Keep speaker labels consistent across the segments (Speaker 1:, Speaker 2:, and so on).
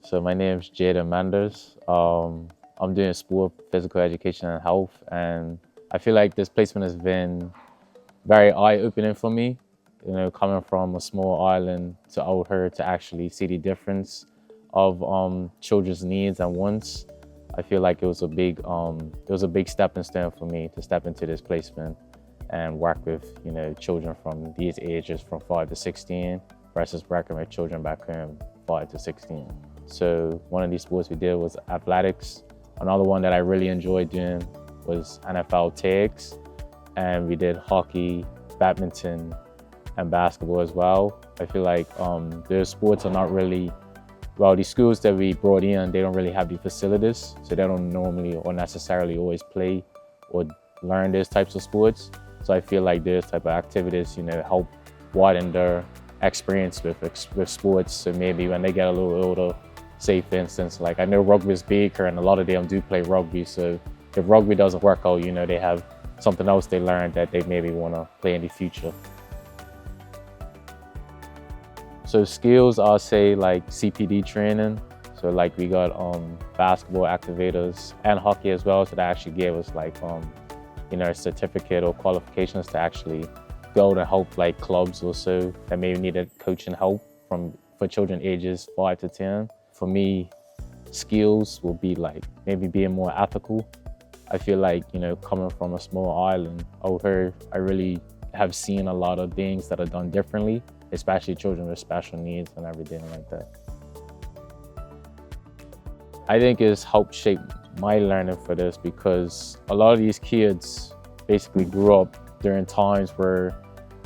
Speaker 1: So my name is Jaiden Manders. I'm doing sport, physical education, and health, and I feel like this placement has been very eye-opening for me. You know, coming from a small island to out here to actually see the difference of children's needs and wants. I feel like it was a big stepping stone for me to step into this placement and work with children from these ages from 5 to 16 versus working with children back home 5 to 16. So one of these sports we did was athletics. Another one that I really enjoyed doing was NFL tags, and we did hockey, badminton, and basketball as well. I feel like those sports are not really, well, the schools that we brought in, they don't really have the facilities, so they don't normally or necessarily always play or learn those types of sports. So I feel like those type of activities, help widen their experience with sports. So maybe when they get a little older, say for instance, like I know rugby is big here and a lot of them do play rugby. So if rugby doesn't work out, they have something else they learned that they maybe want to play in the future. So skills, I'll say like CPD training. So like we got basketball activators and hockey as well. So that actually gave us like a certificate or qualifications to actually go to help like clubs also that maybe needed coaching help for children ages 5 to 10. For me, skills will be like maybe being more ethical. I feel like, coming from a small island out here, I really have seen a lot of things that are done differently, especially children with special needs and everything like that. I think it's helped shape my learning for this because a lot of these kids basically grew up during times where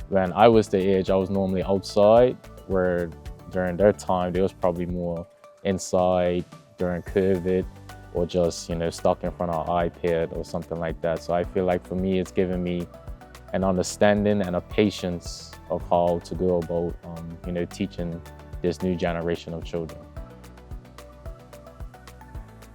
Speaker 1: when I was the age, I was normally outside, where during their time, they was probably more inside during COVID or just, stuck in front of an iPad or something like that. So I feel like for me, it's given me an understanding and a patience of how to go about, teaching this new generation of children.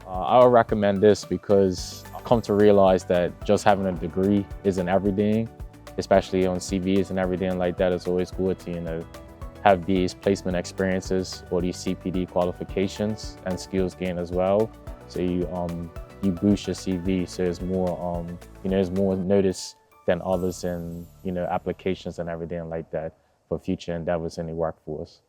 Speaker 1: I would recommend this because I've come to realize that just having a degree isn't everything, especially on CVs and everything like that. It's always good to, have these placement experiences or these CPD qualifications and skills gained as well. So you boost your CV, so it's more it's more noticed than others in applications and everything like that for future endeavors in the workforce.